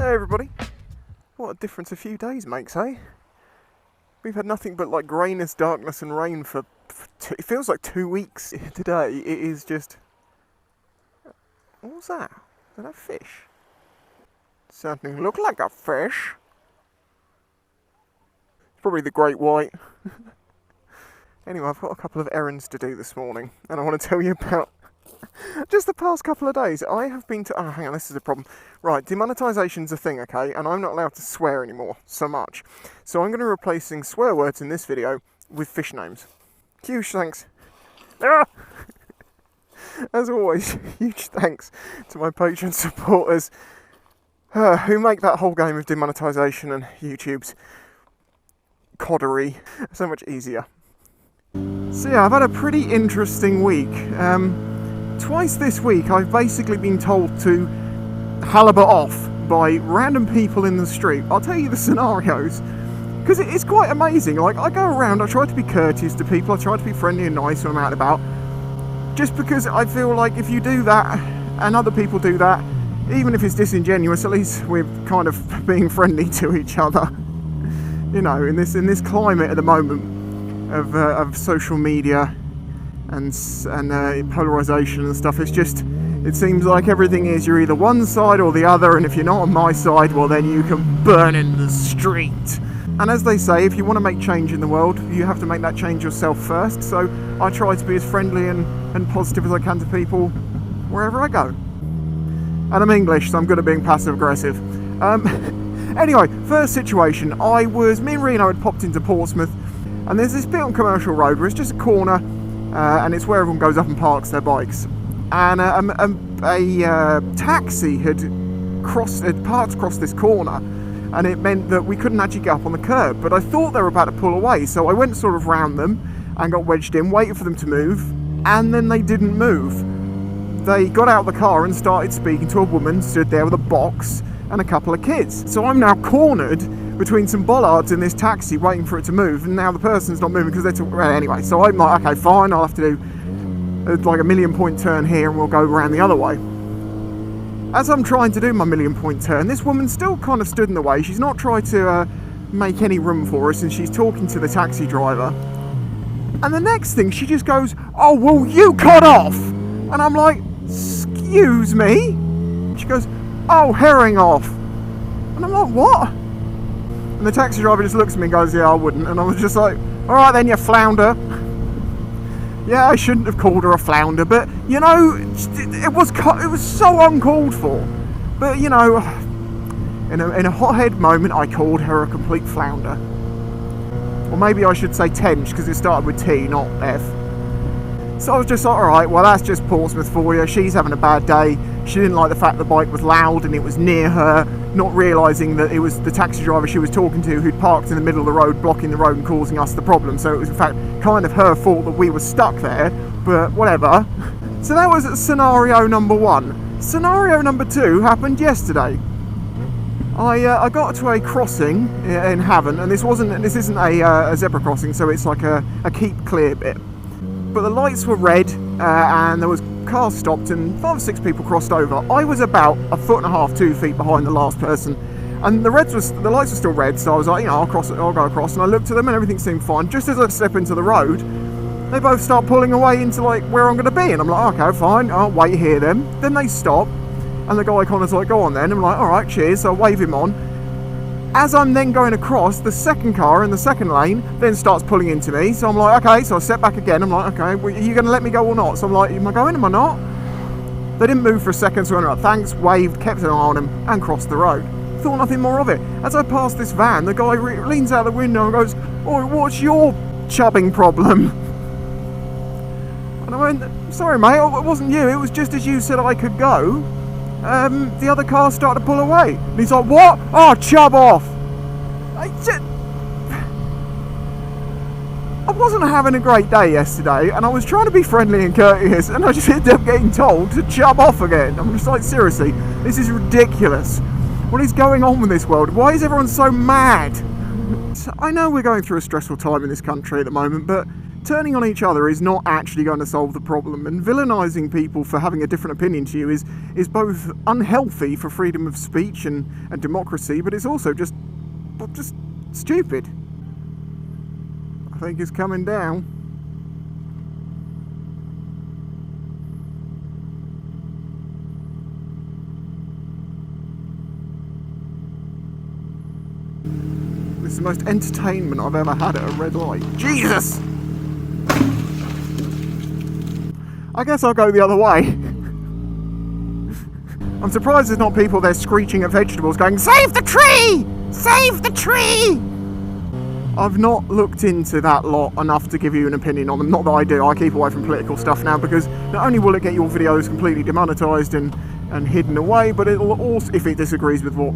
Hey everybody, what a difference a few days makes, eh? We've had nothing but like greyness, darkness and rain for it feels like 2 weeks today. It is just... What was that? Is that a fish? Something looked like a fish. It's probably the great white. Anyway, I've got a couple of errands to do this morning and I want to tell you about just the past couple of days. I have been to... Oh, hang on, this is a problem. Right, demonetization's a thing, okay? And I'm not allowed to swear anymore, so much. So I'm going to be replacing swear words in this video with fish names. Huge thanks. Ah! As always, huge thanks to my Patreon supporters who make that whole game of demonetization and YouTube's coddery so much easier. So yeah, I've had a pretty interesting week. Twice this week I've basically been told to halibut off by random people in the street. I'll tell you the scenarios, because it is quite amazing. Like, I go around, I try to be courteous to people, I try to be friendly and nice when I'm out and about, just because I feel like if you do that, and other people do that, even if it's disingenuous, at least we're kind of being friendly to each other. You know, in this climate at the moment of social media and polarisation and stuff, it's just, it seems like everything is you're either one side or the other, and if you're not on my side, well then you can burn in the street. And as they say, if you want to make change in the world, you have to make that change yourself first. So I try to be as friendly and positive as I can to people wherever I go. And I'm English, so I'm good at being passive aggressive. Anyway, first situation, me and Reno had popped into Portsmouth, and there's this bit on Commercial Road where it's just a corner, and it's where everyone goes up and parks their bikes. And a taxi had parked across this corner, and it meant that we couldn't actually get up on the curb. But I thought they were about to pull away, so I went sort of round them and got wedged in, waited for them to move, and then they didn't move. They got out of the car and started speaking to a woman stood there with a box and a couple of kids. So I'm now cornered between some bollards in this taxi waiting for it to move, and now the person's not moving because they're well, anyway, so I'm like, okay, fine, I'll have to do like a 1,000,000 turn here and we'll go around the other way. As I'm trying to do my 1,000,000 turn, this woman still kind of stood in the way. She's not tried to make any room for us, and she's talking to the taxi driver. And the next thing, she just goes, "Oh, well, you cut off." And I'm like, "Excuse me?" She goes, "Oh, herring off." And I'm like, "What?" And the taxi driver just looks at me and goes, "Yeah, I wouldn't." And I was just like, "All right then, you flounder." Yeah, I shouldn't have called her a flounder, but, you know, it was so uncalled for. But, you know, in a hothead moment, I called her a complete flounder. Or maybe I should say tench, because it started with T, not F. So I was just like, alright, well, that's just Portsmouth for you. She's having a bad day. She didn't like the fact the bike was loud and it was near her, not realising that it was the taxi driver she was talking to who'd parked in the middle of the road, blocking the road and causing us the problem. So it was, in fact, kind of her fault that we were stuck there, but whatever. So that was scenario number one. Scenario number two happened yesterday. I got to a crossing in Havant, and this isn't a zebra crossing, so it's like a keep clear bit. But the lights were red, and there was cars stopped, and 5 or 6 people crossed over. I was about 1.5 to 2 feet behind the last person, and the lights were still red. So I was like, you know, I'll go across. And I looked at them, and everything seemed fine. Just as I step into the road, they both start pulling away into like where I'm going to be, and I'm like, okay, fine, I'll wait here then. Then they stop, and the guy kind of like, go on then. I'm like, all right, cheers. So I wave him on. As I'm then going across, the second car in the second lane then starts pulling into me. So I'm like, okay, so I step back again. I'm like, okay, well, are you going to let me go or not? So I'm like, am I going, am I not? They didn't move for a second, so I went, right, thanks, waved, kept an eye on him, and crossed the road. Thought nothing more of it. As I passed this van, the guy leans out the window and goes, "Oh, what's your chubbing problem?" And I went, "Sorry, mate, it wasn't you. It was just as you said I could go. The other car started to pull away." And he's like, "What? Oh, chub off." I wasn't having a great day yesterday, and I was trying to be friendly and courteous, and I just ended up getting told to chub off again. I'm just like, seriously, this is ridiculous. What is going on with this world? Why is everyone so mad? I know we're going through a stressful time in this country at the moment, but turning on each other is not actually going to solve the problem, and villainising people for having a different opinion to you is both unhealthy for freedom of speech and democracy, but it's also just stupid. I think it's coming down. This is the most entertainment I've ever had at a red light. Jesus! I guess I'll go the other way. I'm surprised there's not people there screeching at vegetables going, "Save the tree! Save the tree!" I've not looked into that lot enough to give you an opinion on them. Not that I do. I keep away from political stuff now, because not only will it get your videos completely demonetised and hidden away, but it'll also, if it disagrees with what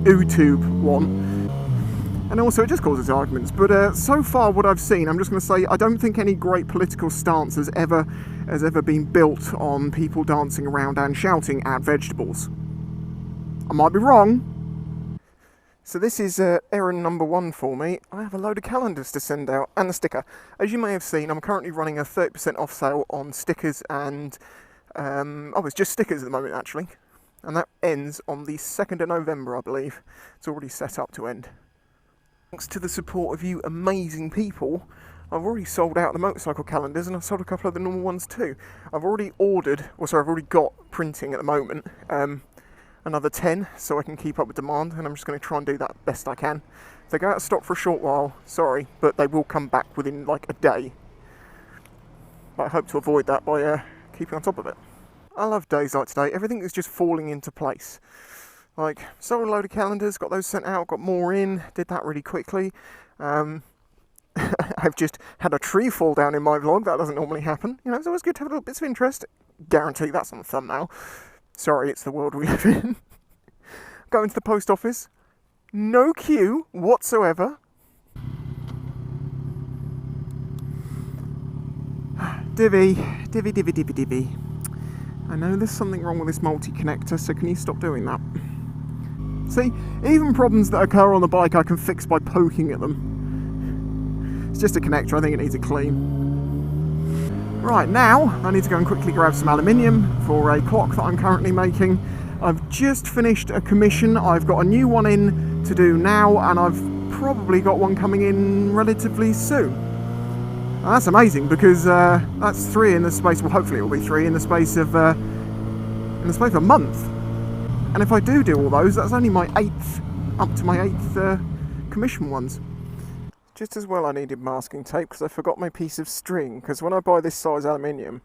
YouTube want, and also it just causes arguments. But so far what I've seen, I'm just going to say, I don't think any great political stance has ever been built on people dancing around and shouting at vegetables. I might be wrong. So this is errand number 1 for me. I have a load of calendars to send out and a sticker. As you may have seen, I'm currently running a 30% off sale on stickers and it's just stickers at the moment actually, and that ends on the 2nd of November, I believe. It's already set up to end. Thanks to the support of you amazing people, I've already sold out the motorcycle calendars, and I've sold a couple of the normal ones too. I've already got printing at the moment, another 10, so I can keep up with demand, and I'm just going to try and do that best I can. If they go out of stock for a short while, sorry, but they will come back within like a day. But I hope to avoid that by keeping on top of it. I love days like today. Everything is just falling into place. Like, sold a load of calendars, got those sent out, got more in, did that really quickly. I've just had a tree fall down in my vlog. That doesn't normally happen. You know, it's always good to have a little bits of interest. Guarantee that's on the thumbnail. Sorry, it's the world we live in. Going to the post office. No queue whatsoever. Divvy. I know there's something wrong with this multi-connector, so can you stop doing that? See, even problems that occur on the bike I can fix by poking at them. It's just a connector, I think it needs a clean. Right, now I need to go and quickly grab some aluminium for a clock that I'm currently making. I've just finished a commission. I've got a new one in to do now, and I've probably got one coming in relatively soon. And that's amazing, because that's 3 in the space, well hopefully it will be 3 in the space of a month. And if I do all those, that's only my 8th, up to my 8th commission ones. Just as well I needed masking tape, because I forgot my piece of string, because when I buy this size aluminium,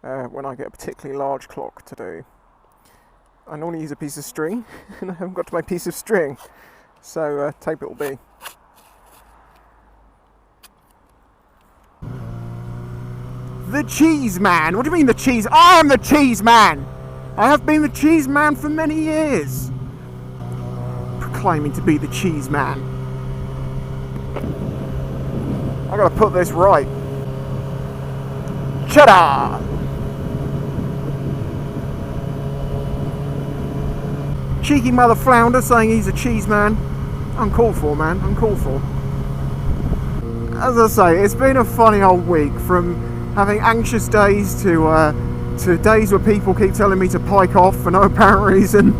when I get a particularly large clock to do, I normally use a piece of string, and I haven't got to my piece of string, so tape it will be. The cheese man! What do you mean the cheese? I am the cheese man! I have been the cheese man for many years! Proclaiming to be the cheese man. I gotta put this right. Cheddar! Cheeky mother flounder saying he's a cheese man. Uncalled for, man. Uncalled for. As I say, it's been a funny old week, from having anxious days to days where people keep telling me to pike off for no apparent reason,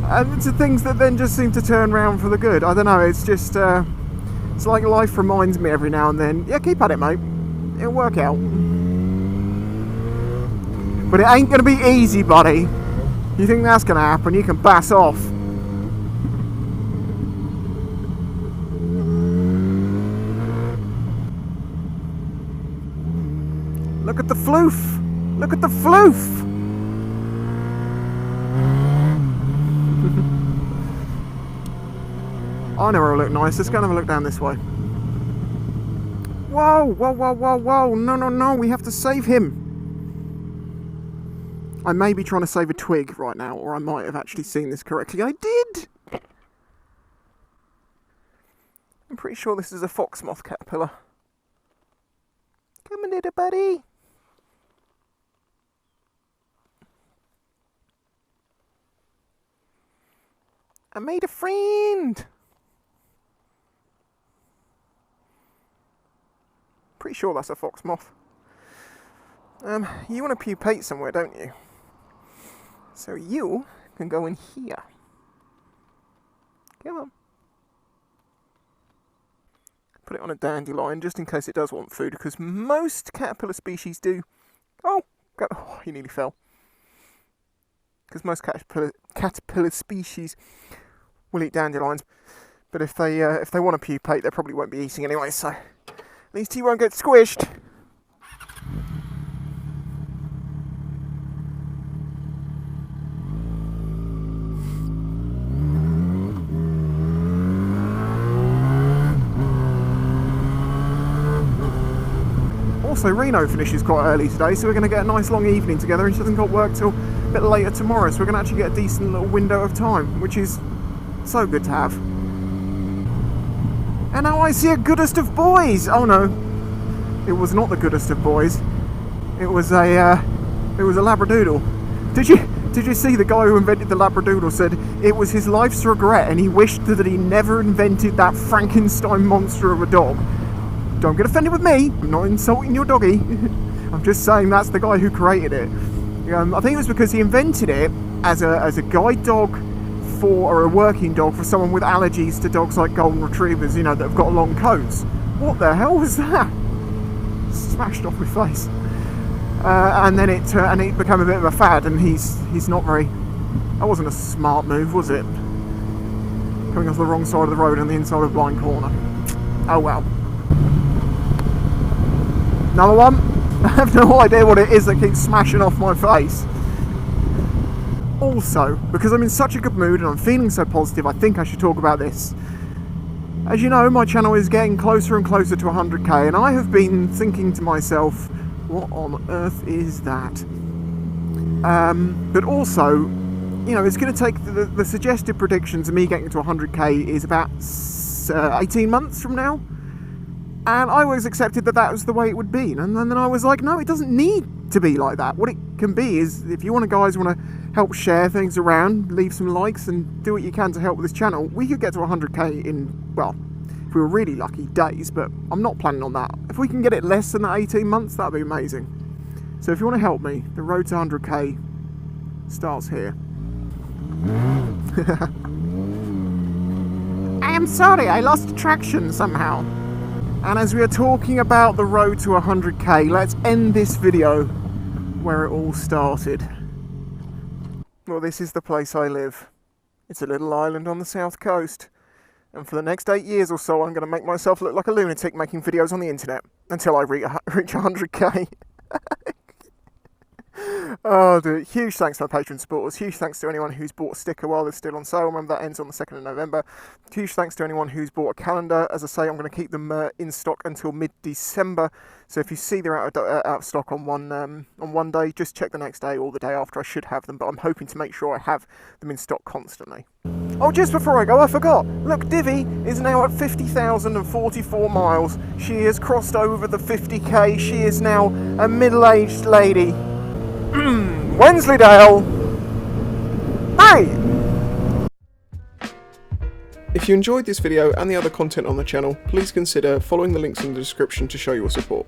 and to things that then just seem to turn around for the good. I don't know, it's just it's like life reminds me every now and then, yeah, keep at it mate, it'll work out. But it ain't gonna be easy, buddy. You think that's gonna happen, you can bass off. Look at the floof! Look at the floof! I know where it'll look nice. Let's go and have a look down this way. Whoa! Whoa, whoa, whoa, whoa! No, no, no! We have to save him! I may be trying to save a twig right now, or I might have actually seen this correctly. I did! I'm pretty sure this is a fox moth caterpillar. Come on, little buddy! I made a friend! Pretty sure that's a fox moth. You want to pupate somewhere, don't you? So you can go in here. Come on. Put it on a dandelion just in case it does want food, because most caterpillar species do. Oh, he nearly fell. Because most caterpillar species will eat dandelions, but if they want to pupate, they probably won't be eating anyway. So at least he won't get squished. Also, Reno finishes quite early today, so we're going to get a nice long evening together, and she hasn't got work till a bit later tomorrow, so we're going to actually get a decent little window of time, which is so good to have. And now I see a goodest of boys! Oh no, it was not the goodest of boys. It was a Labradoodle. Did you see the guy who invented the Labradoodle said it was his life's regret and he wished that he never invented that Frankenstein monster of a dog? Don't get offended with me, I'm not insulting your doggy. I'm just saying that's the guy who created it. I think it was because he invented it as a guide dog or a working dog for someone with allergies to dogs like golden retrievers, you know, that have got long coats. What the hell was that? Smashed off my face. And then it became a bit of a fad, and he's not very. That wasn't a smart move, was it? Coming off the wrong side of the road on the inside of a blind corner. Oh well. Another one? I have no idea what it is that keeps smashing off my face. Also, because I'm in such a good mood and I'm feeling so positive, I think I should talk about this. As you know, my channel is getting closer and closer to 100k, and I have been thinking to myself, what on earth is that? But also, you know, it's going to take the suggested predictions of me getting to 100k is about 18 months from now. And I always accepted that was the way it would be. And then I was like, no, it doesn't need to be like that. What it can be is, if you guys want to help share things around, leave some likes and do what you can to help with this channel, we could get to 100k in, well, if we were really lucky, days, but I'm not planning on that. If we can get it less than that 18 months, that'd be amazing. So if you want to help me, the road to 100k starts here. I am sorry, I lost traction somehow. And as we are talking about the road to 100k, let's end this video where it all started. Well, this is the place I live. It's a little island on the south coast. And for the next 8 years or so, I'm going to make myself look like a lunatic making videos on the internet until I reach 100k. Oh dear. Huge thanks to my Patreon supporters. Huge thanks to anyone who's bought a sticker while they're still on sale. Remember, that ends on the 2nd of November. Huge thanks to anyone who's bought a calendar. As I say, I'm going to keep them in stock until mid-December. So if you see they're out of stock on one day, just check the next day or the day after. I should have them, but I'm hoping to make sure I have them in stock constantly. Oh, just before I go, I forgot. Look, Divi is now at 50,044 miles. She has crossed over the 50k. She is now a middle-aged lady. Wensleydale! Hey! If you enjoyed this video and the other content on the channel, please consider following the links in the description to show your support.